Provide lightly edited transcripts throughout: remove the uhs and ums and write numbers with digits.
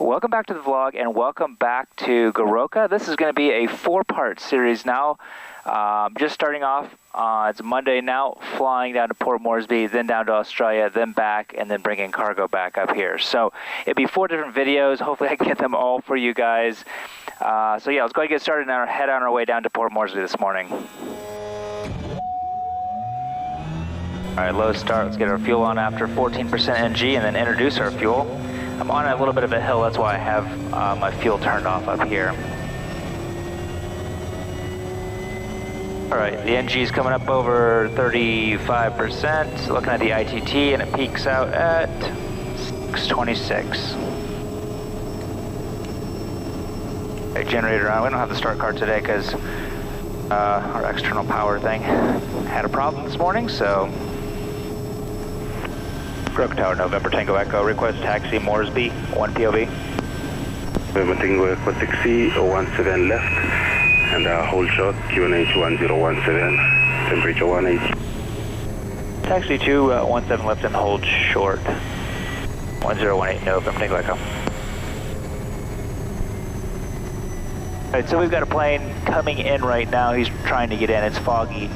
Welcome back to the vlog and welcome back to Goroka. This is going to be a 4-part series now. Just starting off, it's Monday now, flying down to Port Moresby, then down to Australia, then back, and then bringing cargo back up here. So it'll be 4 different videos. Hopefully I can get them all for you guys. So yeah, let's go ahead and get started and head on our way down to Port Moresby this morning. All right, low start. Let's get our fuel on after 14% NG and then introduce our fuel. I'm on a little bit of a hill, that's why I have my fuel turned off up here. All right, the NG is coming up over 35%. Looking at the ITT and it peaks out at 626. Okay, generator on. We don't have the start card today because our external power thing had a problem this morning, so. Goroka Tower, November Tango Echo, request taxi Moresby, 1 POV. November Tango Echo taxi, 17 left, and hold short, QNH 1017, temperature 180. Taxi 217 left and hold short, 1018, November Tango Echo. Alright, so we've got a plane coming in right now, he's trying to get in, it's foggy.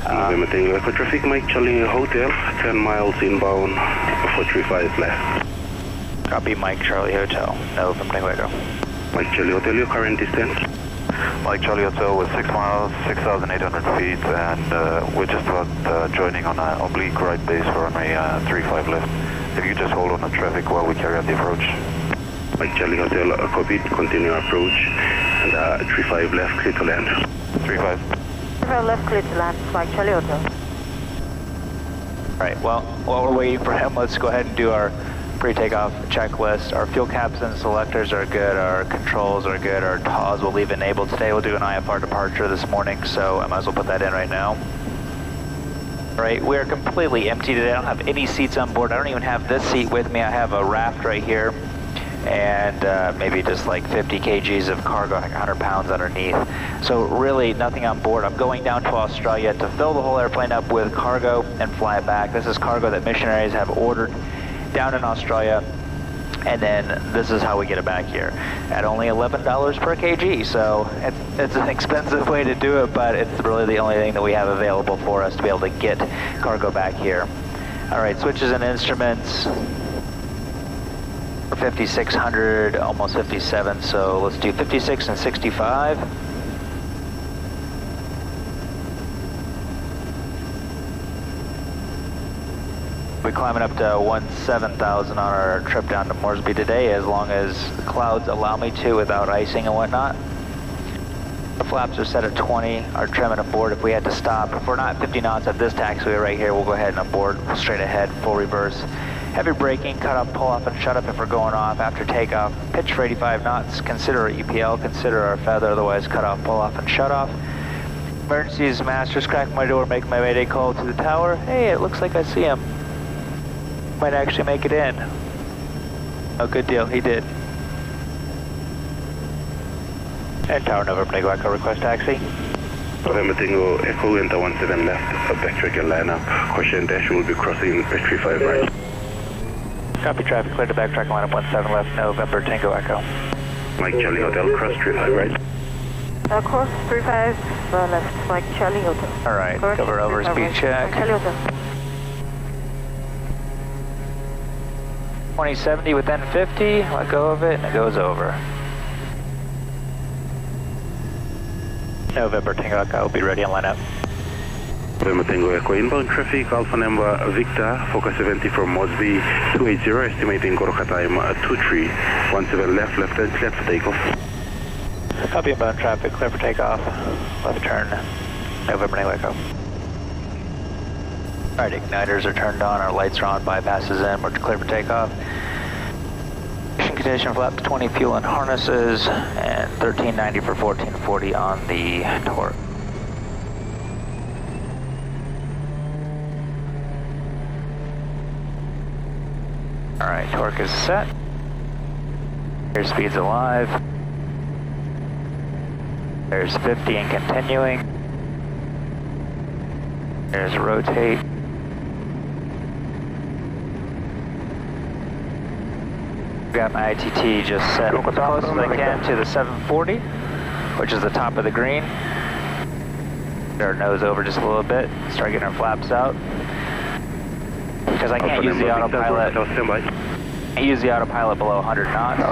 November Tango Echo traffic, Mike Charlie Hotel, 10 miles inbound, 435 left. Copy, Mike Charlie Hotel, November Tango Echo. Mike Charlie Hotel, your current distance? Mike Charlie Hotel was 6 miles, 6,800 feet, and we're just about joining on an oblique right base for runway 35 left. If you just hold on the traffic while we carry out the approach. Mike Charlie Hotel, copy, continue approach, and 35 left, clear to land. 35. 35 left, clear to land, Mike Charlie Hotel. Alright, well, while we're waiting for him, let's go ahead and do our pre-takeoff checklist. Our fuel caps and selectors are good, our controls are good, our TAWs will leave enabled today. We'll do an IFR departure this morning, so I might as well put that in right now. Alright, we are completely empty today. I don't have any seats on board. I don't even have this seat with me. I have a raft right here and maybe just like 50 kgs of cargo, like 100 pounds underneath. So really nothing on board. I'm going down to Australia to fill the whole airplane up with cargo and fly it back. This is cargo that missionaries have ordered down in Australia, and then this is how we get it back here at only $11 per kg. So it's an expensive way to do it, but it's really the only thing that we have available for us to be able to get cargo back here. All right, switches and instruments. 5600, almost 57, so let's do 56 and 65. We're climbing up to 17,000 on our trip down to Moresby today, as long as the clouds allow me to without icing and whatnot. The flaps are set at 20, our trim and aboard if we had to stop. If we're not 50 knots at this taxiway right here, we'll go ahead and aboard straight ahead, full reverse. Heavy braking, cut off, pull off, and shut up if we're going off after takeoff. Pitch for 85 knots, consider our EPL, consider our feather, otherwise cut off, pull off, and shut off. Emergencies, masters, crack my door, make my mayday call to the tower. Hey, it looks like I see him. Might actually make it in. Oh, good deal, he did. And Tower November Tango Echo, request taxi. November Tango Echo, enter 17 left, backtrack and line up. Caution dash will be crossing pitch 35 right. Copy, traffic clear to backtrack, line up 17 left, November Tango Echo. Mike Charlie Hotel, cross 35 right. Course 35 left, Mike Charlie Hotel. Alright, cover over speed check. Charlie Hotel. 2070 within 50, let go of it, and it goes over. November Tango Echo will be ready and line up. November Tango Echo inbound traffic, Alpha number Victor, Focus 70 from Moresby, 280, estimating Goroka time 23, 17 left, left turn, clear for takeoff. Copy inbound traffic, clear for takeoff, left turn, November Tango Echo. Alright, igniters are turned on, our lights are on, bypasses in, we're clear for takeoff. Mission condition, flaps 20, fuel and harnesses, and 1390 for 1440 on the torque. Alright, torque is set. Airspeed's alive. There's 50 and continuing. There's rotate. Got my ITT just set as close as I can to the 740, which is the top of the green. Get our nose over just a little bit, start getting our flaps out. Because I can't use the autopilot. I use the autopilot below 100 knots.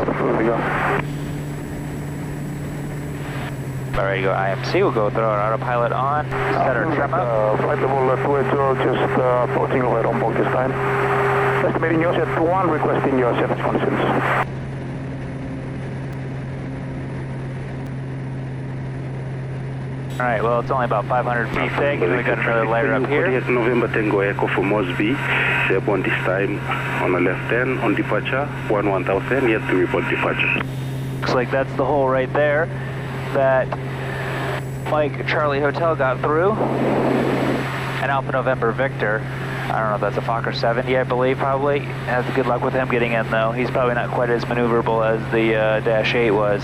All right, go IMC. We'll go throw our autopilot on. Set our trim up. Flight level 280, just approaching over OMBOG this time. Estimating your set 1, requesting your service conditions. All right, well, it's only about 500 feet thick, and we got another layer up here. November Tango Echo for Moresby, shape on this time on the left hand, on departure, 1000, yet to report departure. Looks like that's the hole right there that Mike Charlie Hotel got through. And Alpha November Victor, I don't know if that's a Fokker 70, I believe, probably. Has good luck with him getting in, though. He's probably not quite as maneuverable as the Dash 8 was.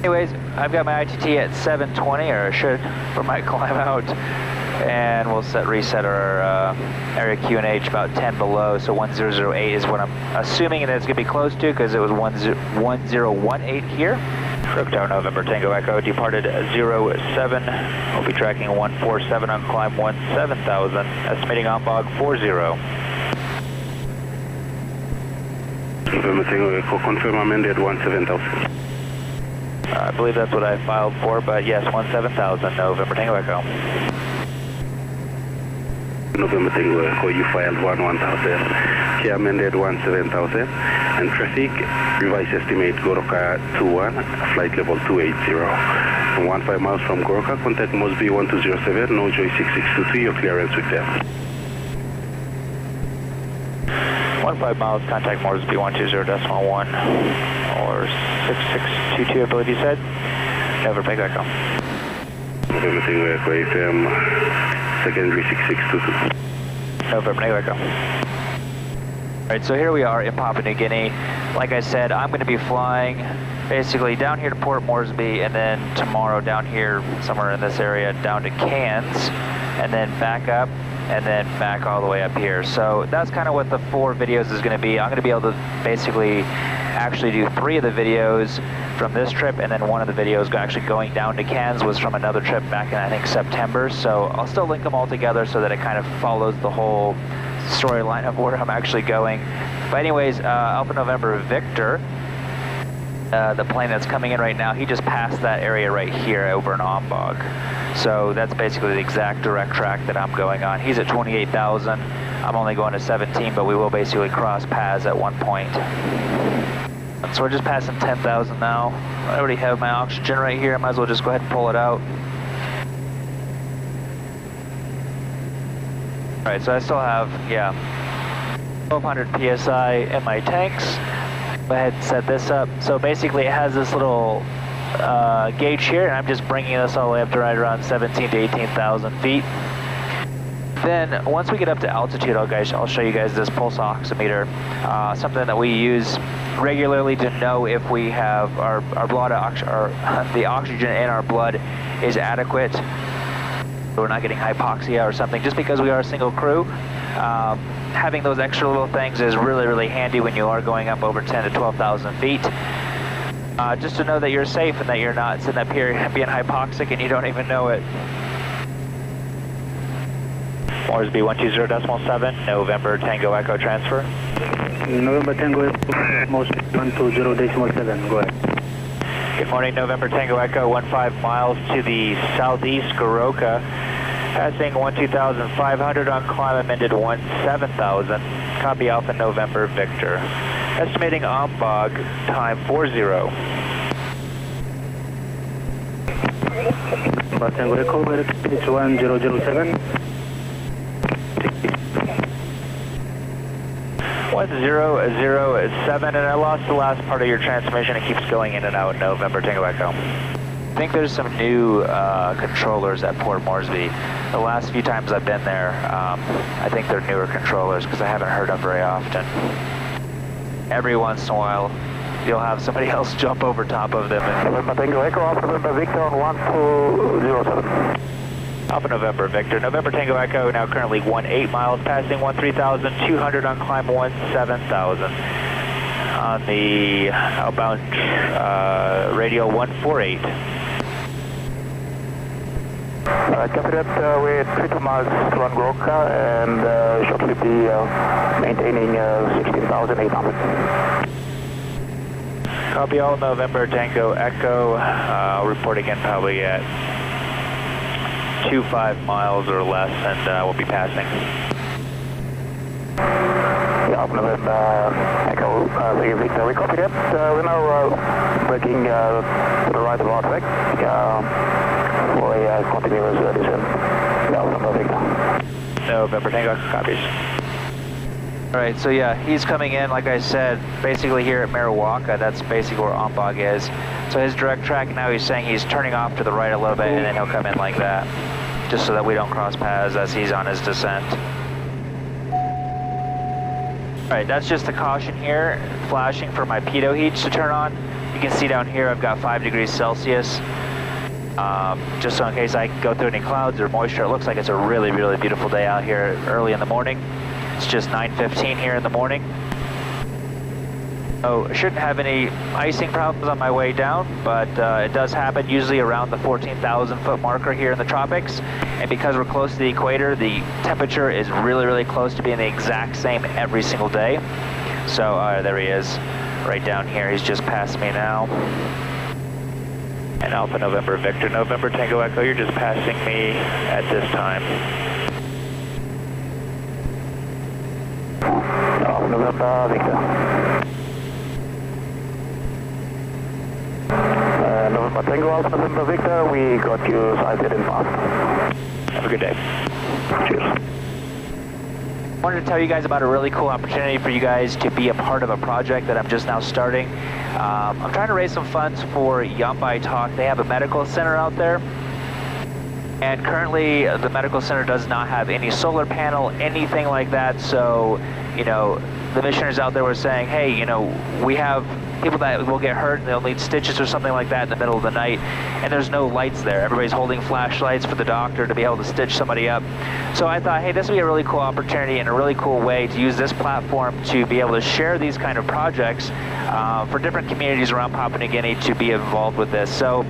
Anyways, I've got my ITT at 720, or I should, for my climb out. And we'll reset our area QNH about 10 below, so 1008 is what I'm assuming that it's going to be close to, because it was 1018 here. Tower November Tango Echo departed 07. We'll be tracking 147 on climb 17,000, estimating OMBOG 40. November Tango Echo, confirm amended 17,000. I believe that's what I filed for, but yes, 17,000, November Tango Echo. November Tango Echo, you filed 11,000. K amended 17,000. And traffic, revised estimate Goroka 21, flight level 280. From 15 miles from Goroka, contact Moresby 1207, no Joystick 622, your clearance with them. 15 miles, contact Moresby 120.1 or 6622, I believe you said. November Tango Echo. November Tango Echo, FM, secondary 6622. November Tango Echo. Alright, so here we are in Papua New Guinea. Like I said, I'm going to be flying basically down here to Port Moresby, and then tomorrow down here, somewhere in this area, down to Cairns, and then back up, and then back all the way up here. So that's kind of what the 4 videos is going to be. I'm going to be able to basically actually do 3 of the videos from this trip, and then one of the videos actually going down to Cairns was from another trip back in, I think, September. So I'll still link them all together so that it kind of follows the whole storyline of where I'm actually going. But anyways, Alpha November Victor, the plane that's coming in right now, he just passed that area right here over in OMBOG. So that's basically the exact direct track that I'm going on. He's at 28,000. I'm only going to 17, but we will basically cross paths at one point. So we're just passing 10,000 now. I already have my oxygen right here. I might as well just go ahead and pull it out. Alright, so I still have, 1200 PSI in my tanks. Go ahead and set this up. So basically it has this little gauge here, and I'm just bringing this all the way up to right around 17 to 18,000 feet. Then once we get up to altitude, I'll show you guys this pulse oximeter, something that we use regularly to know if we have our blood, the oxygen in our blood is adequate. We're not getting hypoxia or something, just because we are a single crew. Having those extra little things is really, really handy when you are going up over 10 to 12,000 feet. Just to know that you're safe and that you're not sitting up here being hypoxic and you don't even know it. Moresby 120.7, November Tango Echo transfer. November Tango Echo, Moresby 120.7, go ahead. Good morning, November Tango Echo, 15 miles to the southeast, Goroka. Passing 12,500 on climb, amended 17,000. Copy Alpha November Victor. Estimating OMBOG time 40. Tango Echo, it's 1007. 1007, and I lost the last part of your transmission. It keeps going in and out, November Tango Echo. I think there's some new controllers at Port Moresby. The last few times I've been there, I think they're newer controllers because I haven't heard them very often. Every once in a while, you'll have somebody else jump over top of them. November Tango Echo, Alpha November Victor on 1207. Alpha November Victor, November Tango Echo, now currently 18 miles, passing 13,200 on climb 17,000. on the outbound radio 148. Copy that, we're 32 miles to run Goroka and shortly be maintaining 16,800. Copy all, November Tango Echo, reporting in probably at 25 miles or less, and we'll be passing. Yeah, November Echo, Victor, we copy that. We're now braking to the right of our track for a continuous descent. Yeah, November Victor. November Tango copies. Alright, so yeah, he's coming in, like I said, basically here at Mariwaka. That's basically where OMBOG is. So his direct track now, he's saying he's turning off to the right a little bit, and then he'll come in like that, just so that we don't cross paths as he's on his descent. Alright, that's just the caution here, flashing for my pitot heats to turn on. You can see down here I've got 5 degrees Celsius. Just so in case I go through any clouds or moisture. It looks like it's a really, really beautiful day out here early in the morning. It's just 9:15 here in the morning. So I shouldn't have any icing problems on my way down, but it does happen usually around the 14,000 foot marker here in the tropics. And because we're close to the equator, the temperature is really, really close to being the exact same every single day. So there he is, right down here. He's just past me now. And Alpha November Victor, November Tango Echo, you're just passing me at this time. November Victor. November Tango Alpha November Victor, we got you sighted and fast. Have a good day. Cheers. I wanted to tell you guys about a really cool opportunity for you guys to be a part of a project that I'm just now starting. I'm trying to raise some funds for Yambai Talk. They have a medical center out there. And currently, the medical center does not have any solar panel, anything like that. So, you know, the missionaries out there were saying, hey, you know, we have people that will get hurt and they'll need stitches or something like that in the middle of the night, and there's no lights there. Everybody's holding flashlights for the doctor to be able to stitch somebody up. So I thought, hey, this would be a really cool opportunity and a really cool way to use this platform to be able to share these kind of projects for different communities around Papua New Guinea to be involved with this. So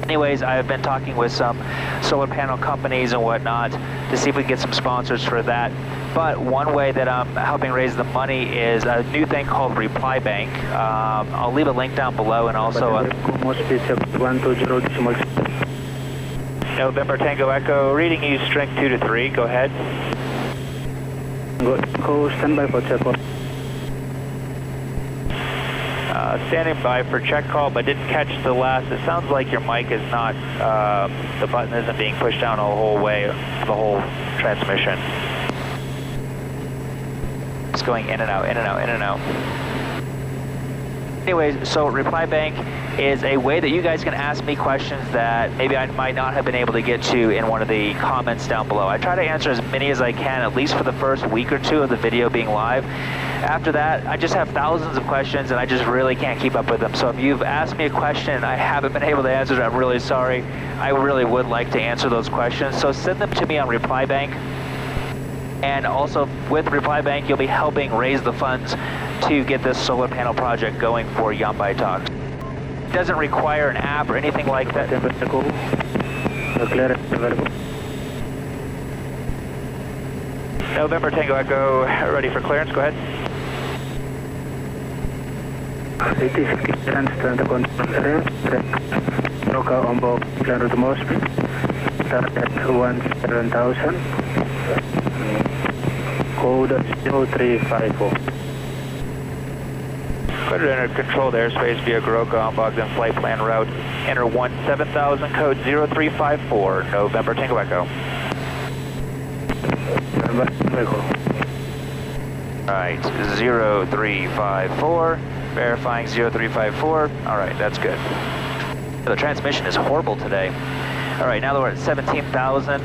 anyways, I've been talking with some solar panel companies and whatnot to see if we can get some sponsors for that. But one way that I'm helping raise the money is a new thing called Reply Bank. I'll leave a link down below, and also November Tango Echo, reading you string 2 to 3, go ahead. Go standby for check call. Standing by for check call, but didn't catch the last. It sounds like your mic is not, the button isn't being pushed down the whole way, the whole transmission. It's going in and out, in and out, in and out. Anyways, so Reply Bank is a way that you guys can ask me questions that maybe I might not have been able to get to in one of the comments down below. I try to answer as many as I can, at least for the first week or two of the video being live. After that, I just have thousands of questions and I just really can't keep up with them. So if you've asked me a question and I haven't been able to answer it, I'm really sorry. I really would like to answer those questions. So send them to me on Reply Bank. And also with Reply Bank, you'll be helping raise the funds to get this solar panel project going for Yambai Talks. It doesn't require an app or anything like that. November Tango Echo, ready for clearance, go ahead. It is clearance to the control area. Goroka OMBOG FLT Moresby. Start at 17,000. Code 0354. Clear to enter controlled airspace via Goroka OMBOG then flight plan route. Enter 17,000, code 0354, November Tango Echo. Alright, 0354, verifying 0354. Alright, that's good. The transmission is horrible today. Alright, now that we're at 17,000,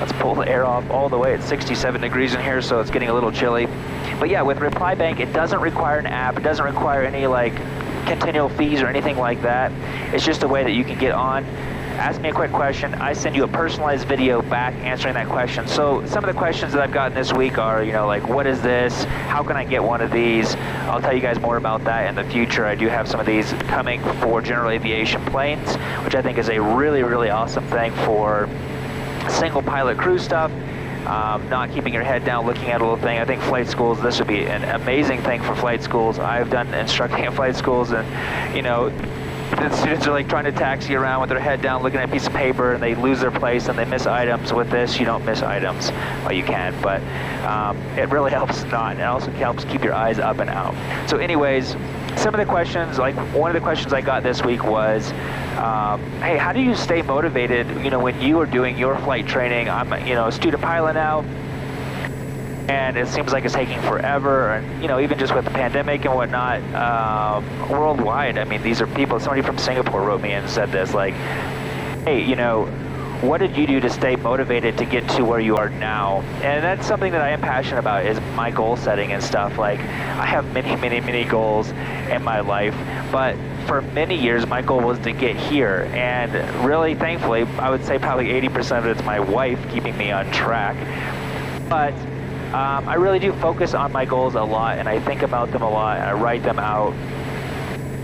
let's pull the air off all the way at 67 degrees in here, so it's getting a little chilly. But yeah, with Reply Bank, it doesn't require an app. It doesn't require any like continual fees or anything like that. It's just a way that you can get on ask me a quick question. I send you a personalized video back answering that question. So some of the questions that I've gotten this week are, you know, like, what is this? How can I get one of these? I'll tell you guys more about that in the future. I do have some of these coming for general aviation planes, which I think is a really, really awesome thing for single pilot crew stuff. Not keeping your head down, looking at a little thing. I think flight schools, this would be an amazing thing for flight schools. I've done instructing at flight schools, and, you know, the students are like trying to taxi around with their head down looking at a piece of paper, and they lose their place and they miss items. With this, you don't miss items. Well, you can, but it really helps not. It also helps keep your eyes up and out. So anyways, some of the questions, like one of the questions I got this week was, hey, how do you stay motivated, you know, when you are doing your flight training? I'm, you know, a student pilot now, and it seems like it's taking forever, and, you know, even just with the pandemic and whatnot, worldwide, I mean, these are people, somebody from Singapore wrote me and said this, like, hey, you know, what did you do to stay motivated to get to where you are now? And that's something that I am passionate about, is my goal setting and stuff. Like, I have many goals in my life, but for many years, my goal was to get here, and really, thankfully, I would say probably 80% of it's my wife keeping me on track, but I really do focus on my goals a lot, and I think about them a lot, and I write them out,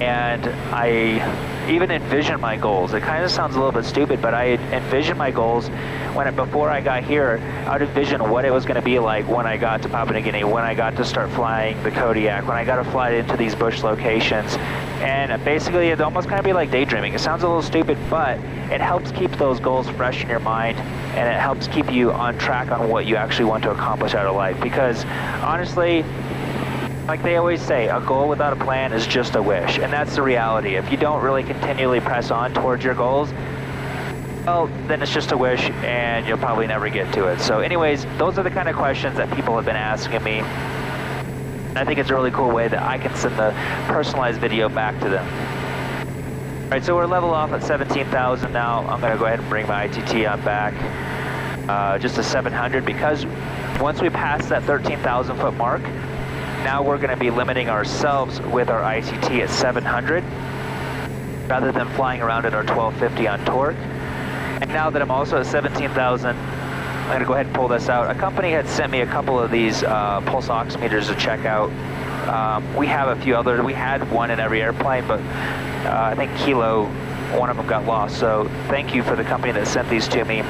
and I even envision my goals. It kind of sounds a little bit stupid, but I envision my goals before I got here. I would envision what it was going to be like when I got to Papua New Guinea, when I got to start flying the Kodiak, when I got to fly into these bush locations. And basically, it almost kind of be like daydreaming. It sounds a little stupid, but it helps keep those goals fresh in your mind, and it helps keep you on track on what you actually want to accomplish out of life. Because honestly, like they always say, a goal without a plan is just a wish, and that's the reality. If you don't really continually press on towards your goals, well, then it's just a wish, and you'll probably never get to it. So anyways, those are the kind of questions that people have been asking me. And I think it's a really cool way that I can send the personalized video back to them. All right, so we're level off at 17,000 now. I'm going to go ahead and bring my ITT on back just to 700, because once we pass that 13,000 foot mark, now we're going to be limiting ourselves with our ITT at 700 rather than flying around at our 1250 on torque. And now that I'm also at 17,000, I'm going to go ahead and pull this out. A company had sent me a couple of these pulse oximeters to check out. We have a few others. We had one in every airplane, but I think Kilo, one of them got lost. So thank you for the company that sent these to me.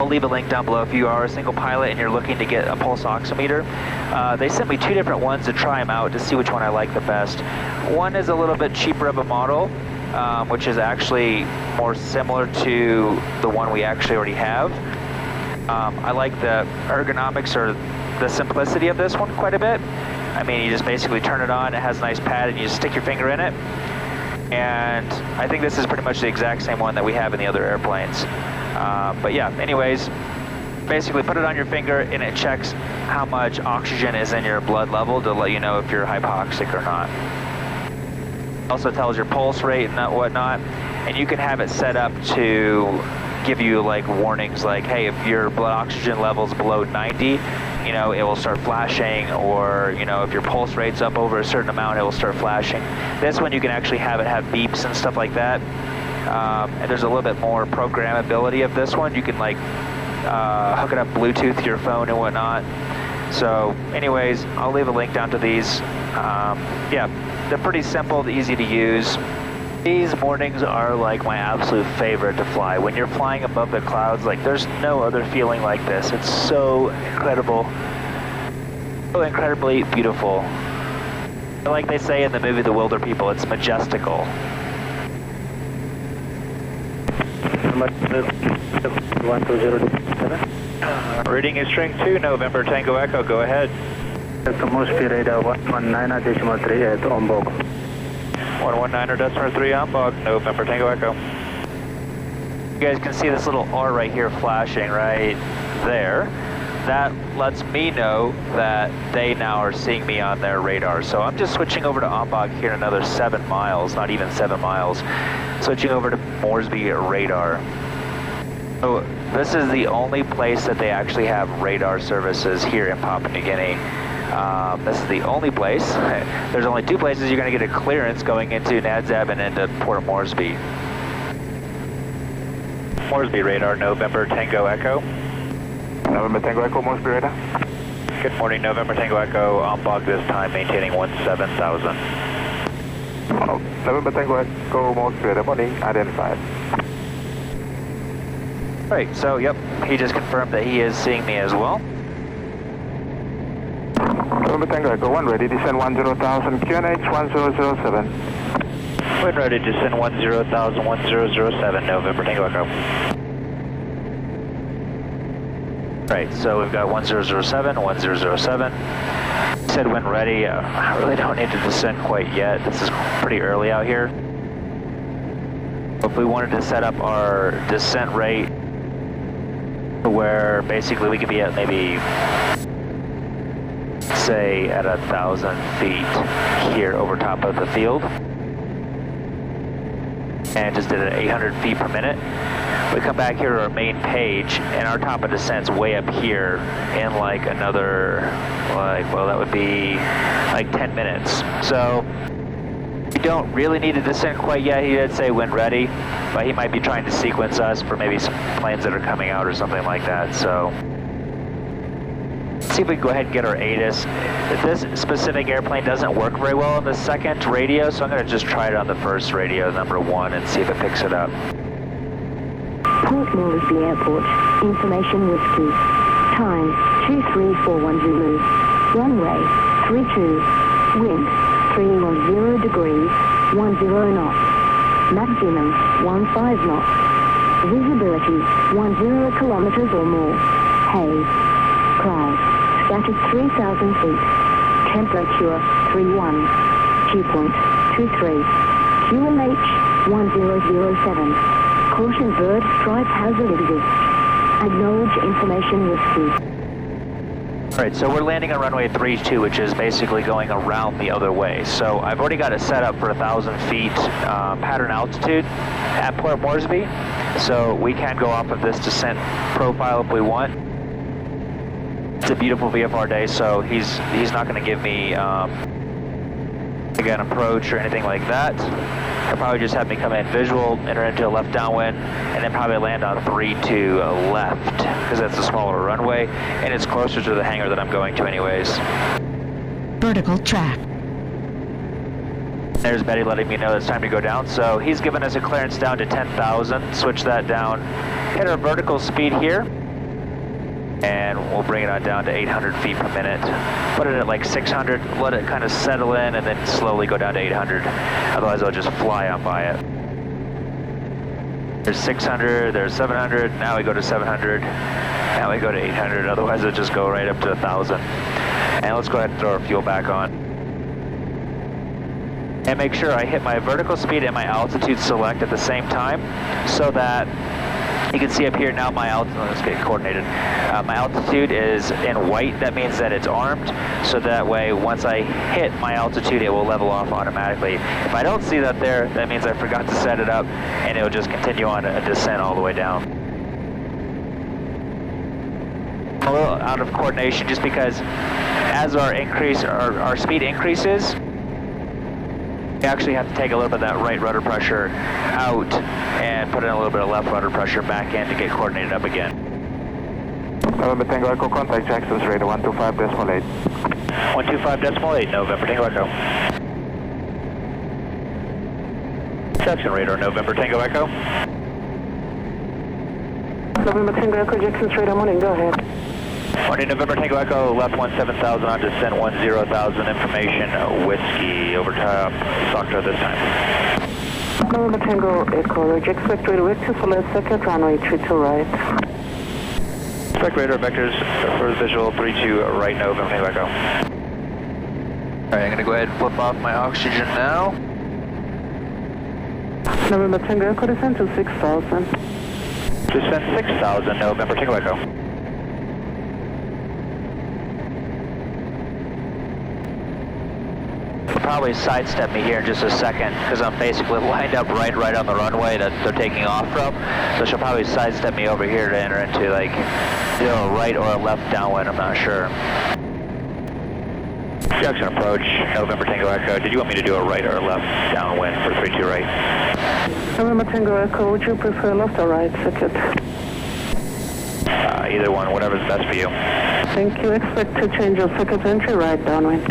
I'll leave a link down below if you are a single pilot and you're looking to get a pulse oximeter. They sent me two different ones to try them out to see which one I like the best. One is a little bit cheaper of a model, which is actually more similar to the one we actually already have. I like the ergonomics or the simplicity of this one quite a bit. I mean, you just basically turn it on, it has a nice pad, and you just stick your finger in it. And I think this is pretty much the exact same one that we have in the other airplanes. But yeah, anyways, basically put it on your finger and it checks how much oxygen is in your blood level to let you know if you're hypoxic or not. Also tells your pulse rate and whatnot, and you can have it set up to give you like warnings like, hey, if your blood oxygen level is below 90, you know, it will start flashing, or, you know, if your pulse rate's up over a certain amount, it will start flashing. This one you can actually have it have beeps and stuff like that. And there's a little bit more programmability of this one. You can like hook it up Bluetooth to your phone and whatnot. So anyways, I'll leave a link down to these. Yeah, they're pretty simple, easy to use. These mornings are like my absolute favorite to fly. When you're flying above the clouds, like there's no other feeling like this. It's so incredible, so incredibly beautiful. Like they say in the movie The Wilder People, it's majestical. Reading is string 2, November Tango Echo, go ahead. Moresby radar 119.3 at OMBOG. 119.3 OMBOG, November Tango Echo. You guys can see this little R right here flashing right there. That lets me know that they now are seeing me on their radar. So I'm just switching over to OMBOG here in another 7 miles, not even 7 miles. Switching over to Moresby radar. So this is the only place that they actually have radar services here in Papua New Guinea. This is the only place. There's only 2 places you're going to get a clearance going into Nadzab and into Port Moresby. Moresby radar, November Tango Echo. November Tango Echo, Moresby radar. Good morning, November Tango Echo, OMBOG this time, maintaining 17,000. November Tango Echo, Moresby radar, morning, identified. Right, so yep, he just confirmed that he is seeing me as well. November Tango Echo 1 ready, descend 10,000, QNH 1007. Wind ready, descend 10,000, 1007, November Tango Echo. Right, so we've got 1007, 1007. Said wind ready. I really don't need to descend quite yet. This is pretty early out here. If we wanted to set up our descent rate to where basically we could be at maybe, say, at 1,000 feet here over top of the field, and just did it at 800 feet per minute. We come back here to our main page, and our top of descent's way up here in like another, well, that would be like 10 minutes. So we don't really need to descend quite yet. He did say wind ready, but he might be trying to sequence us for maybe some planes that are coming out or something like that. So let's see if we can go ahead and get our ATIS. This specific airplane doesn't work very well on the second radio, so I'm going to just try it on the first radio, number 1, and see if it picks it up. Port Moresby Airport, information whiskey. Time 2341 Zulu. Runway 32. Wind 310 degrees, 10 knots. Maximum 15 knots. Visibility 10 kilometers or more. Haze. Cloud. Status 3,000 feet. Temperature 31. Dew point 23. QMH 1007. Caution bird strike hazard exists. Acknowledge information whiskey. Alright, so we're landing on runway 32, which is basically going around the other way. So I've already got it set up for 1,000 feet pattern altitude at Port Moresby. So we can go off of this descent profile if we want. It's a beautiful VFR day, so he's not going to give me an approach or anything like that. He'll probably just have me come in visual, enter into a left downwind, and then probably land on 32 left, because that's a smaller runway, and it's closer to the hangar that I'm going to anyways. Vertical track. There's Betty letting me know it's time to go down, so he's given us a clearance down to 10,000, switch that down, hit our vertical speed here, and we'll bring it on down to 800 feet per minute. Put it at like 600, let it kind of settle in, and then slowly go down to 800. Otherwise, I'll just fly on by it. There's 600, there's 700, now we go to 700, now we go to 800, otherwise it'll just go right up to 1,000. And let's go ahead and throw our fuel back on. And make sure I hit my vertical speed and my altitude select at the same time, so that you can see up here now my altitude, let's get coordinated. My altitude is in white, that means that it's armed, so that way once I hit my altitude it will level off automatically. If I don't see that there, that means I forgot to set it up, and it will just continue on a descent all the way down. I'm a little out of coordination just because as our speed increases, we actually have to take a little bit of that right rudder pressure out and put in a little bit of left rudder pressure back in to get coordinated up again. November Tango Echo, contact Jackson's radar 125.8. 125.8, November Tango Echo. Jackson radar, November Tango Echo. November Tango Echo, Jackson's radar, morning, go ahead. Morning, November Tango Echo, left 17,000 on descent 10,000, information, whiskey, over top, Stockton this time. November Tango Echo, expect radar vectors for left second, runway 32 right. Expect radar vectors for the visual 32 right, November Tango Echo. Alright, I'm going to go ahead and flip off my oxygen now. November Tango Echo, descend to 6,000. Descent 6,000, November Tango Echo. Probably sidestep me here in just a second because I'm basically lined up right on the runway that they're taking off from. So she'll probably sidestep me over here to enter into like a right or a left downwind, I'm not sure. Jackson approach, November Tango Echo. Did you want me to do a right or a left downwind for 32 right? November Tango Echo, would you prefer left or right circuit? Either one, whatever's best for you. Thank you. Expect to change your circuit entry right downwind.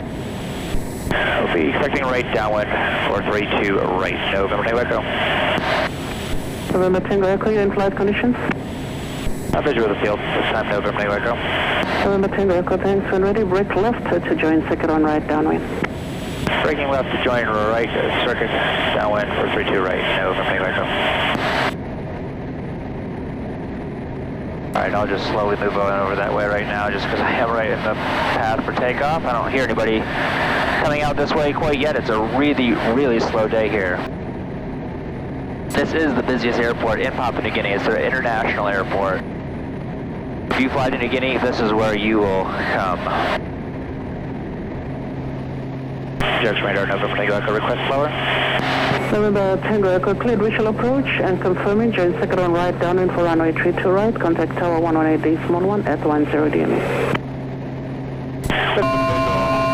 We'll be expecting right downwind for 32 right, November Tango Echo. November Tango Echo, you're in flight conditions? I'm visual of the field, this time November Tango Echo. November Tango Echo, thanks. When ready, brake left to join circuit on right downwind. Braking left to join right circuit downwind for 32 right, November Tango Echo. Alright, I'll just slowly move on over that way right now just because I am right in the path for takeoff. I don't hear anybody coming out this way quite yet. It's a really, really slow day here. This is the busiest airport in Papua New Guinea. It's an international airport. If you fly to New Guinea, this is where you will come. Jackson radar, November Tango Echo, request lower. November Tango Echo, cleared visual approach and confirming join circuit on right downwind for runway 32 right. Contact tower 118.1 at 10 DME.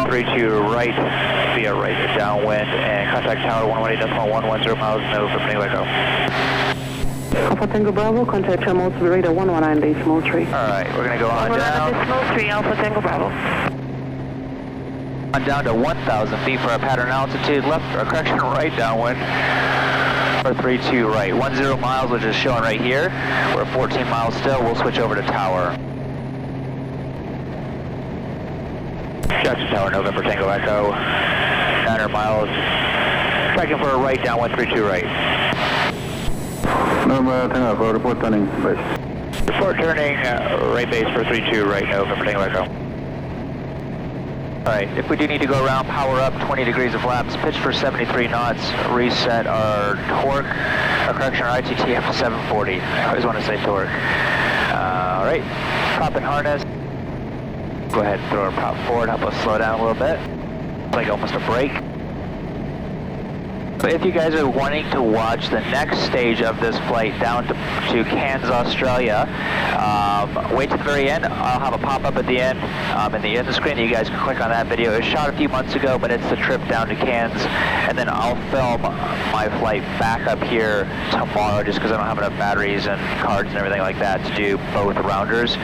32 right via right downwind and contact tower 118.110 miles, November Tango Echo. Alpha Tango Bravo, contact Moresby radar 119.3. Alright, we're going to go on down. 119.3, Alpha Tango Bravo. On down to 1,000 feet for our pattern altitude, left, or correction, right downwind for 32 right. 10 miles, which is showing right here. We're at 14 miles still. We'll switch over to tower. Jackson Tower, November Tango Echo, 900 miles. Tracking for a right downwind, 32 right. November Tango Echo, report turning base. Report turning right base for 32 right, November Tango Echo. Alright, if we do need to go around, power up 20 degrees of flaps, pitch for 73 knots, reset our torque, our correction, our ITT up to 740. I always want to say torque. Alright, prop and harness. Go ahead and throw our prop forward, help us slow down a little bit. It's like almost a brake. But if you guys are wanting to watch the next stage of this flight down to Cairns, Australia, wait to the very end. I'll have a pop-up at the end, in the end screen. You guys can click on that video. It was shot a few months ago, but it's the trip down to Cairns. And then I'll film my flight back up here tomorrow just because I don't have enough batteries and cards and everything like that to do both rounders.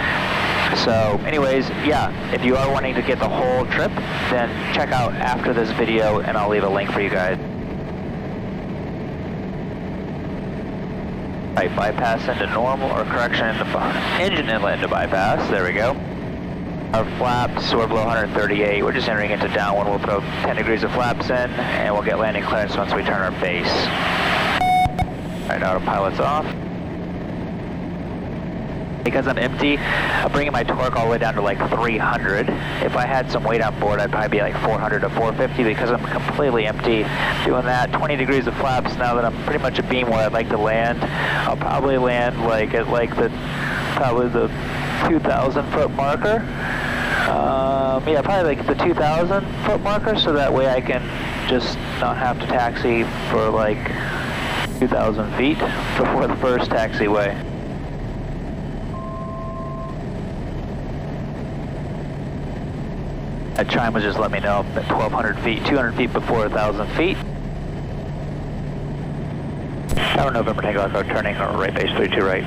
So anyways, yeah, if you are wanting to get the whole trip, then check out after this video and I'll leave a link for you guys. Right, bypass into normal, or correction into engine inlet into bypass. There we go. Our flaps, so we're below 138. We're just entering into downwind. We'll throw 10 degrees of flaps in, and we'll get landing clearance once we turn our base. All right, autopilot's off. Because I'm empty, I'm bringing my torque all the way down to like 300. If I had some weight on board, I'd probably be like 400 to 450 because I'm completely empty. Doing that, 20 degrees of flaps, now that I'm pretty much a beam where I'd like to land, I'll probably land like at like probably the 2,000 foot marker. Yeah, probably like the 2,000 foot marker, so that way I can just not have to taxi for like 2,000 feet before the first taxiway. That chime was just let me know at 1,200 feet, 200 feet before 1,000 feet. Tower November Tango Echo, turning right base 32 right.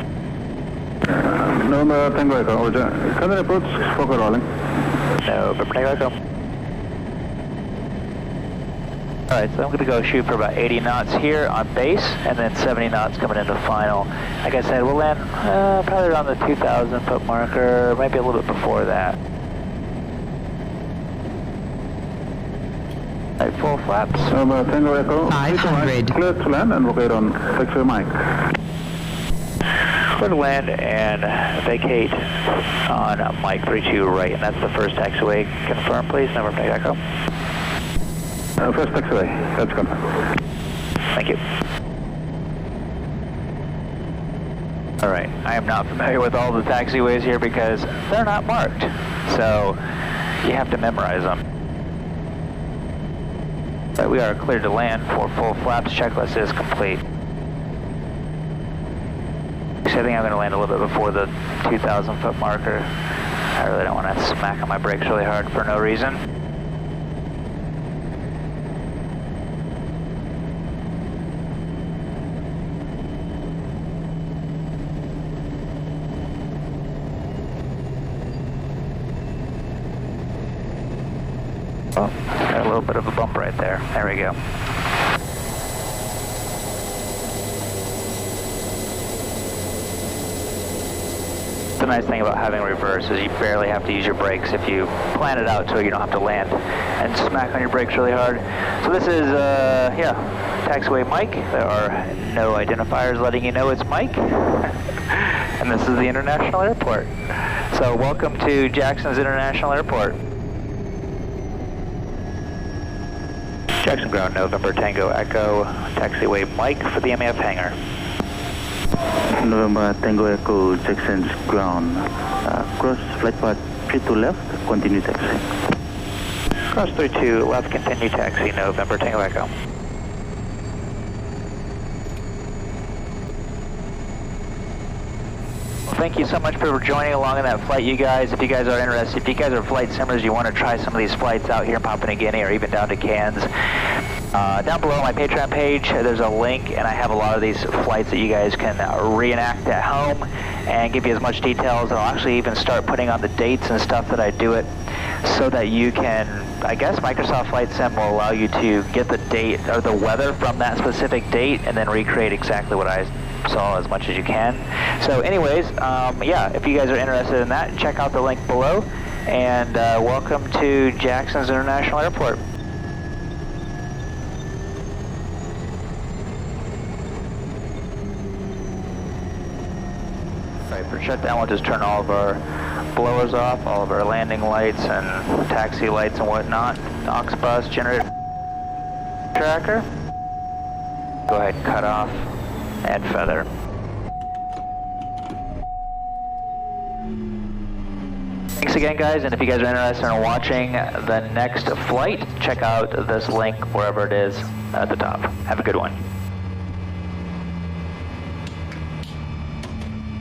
November Tango Echo, can I approach Fokker rolling? November Tango Echo. Alright, so I'm going to go shoot for about 80 knots here on base, and then 70 knots coming into final. Like I said, we'll land probably around the 2,000 foot marker, maybe a little bit before that. Right, full flaps. Tango Echo, 500. Clear to land and locate on taxiway mic. Clear to land and vacate on Mike 32 right, and that's the first taxiway. Confirm, please. November Tango Echo. First taxiway, that's confirmed. Thank you. All right, I am not familiar with all the taxiways here because they're not marked, so you have to memorize them. But we are cleared to land for full flaps. Checklist is complete. Actually, I think I'm going to land a little bit before the 2,000 foot marker. I really don't want to smack on my brakes really hard for no reason. Oh, got a little bit of a bump right there. There we go. The nice thing about having reverse is you barely have to use your brakes if you plan it out so you don't have to land and smack on your brakes really hard. So this is, taxiway Mike. There are no identifiers letting you know it's Mike. And this is the International Airport. So welcome to Jackson's International Airport. Jackson Ground, November Tango Echo, taxiway Mike for the MAF hangar. November Tango Echo, Jackson's ground. Cross flight path 32 left, continue taxi. Cross 32 left, continue taxi, November Tango Echo. Well, thank you so much for joining along in that flight, you guys. If you guys are interested, if you guys are flight simmers, you want to try some of these flights out here in Papua New Guinea or even down to Cairns, down below on my Patreon page, there's a link, and I have a lot of these flights that you guys can reenact at home and give you as much details. And I'll actually even start putting on the dates and stuff that I do it so that you can, I guess Microsoft Flight Sim will allow you to get the date or the weather from that specific date and then recreate exactly what I saw as much as you can. So anyways, yeah, if you guys are interested in that, check out the link below, and welcome to Jackson's International Airport. For shutdown, we'll just turn all of our blowers off, all of our landing lights and taxi lights and whatnot. Aux bus, generator tracker. Go ahead and cut off, add feather. Thanks again, guys, and if you guys are interested in watching the next flight, check out this link wherever it is at the top. Have a good one.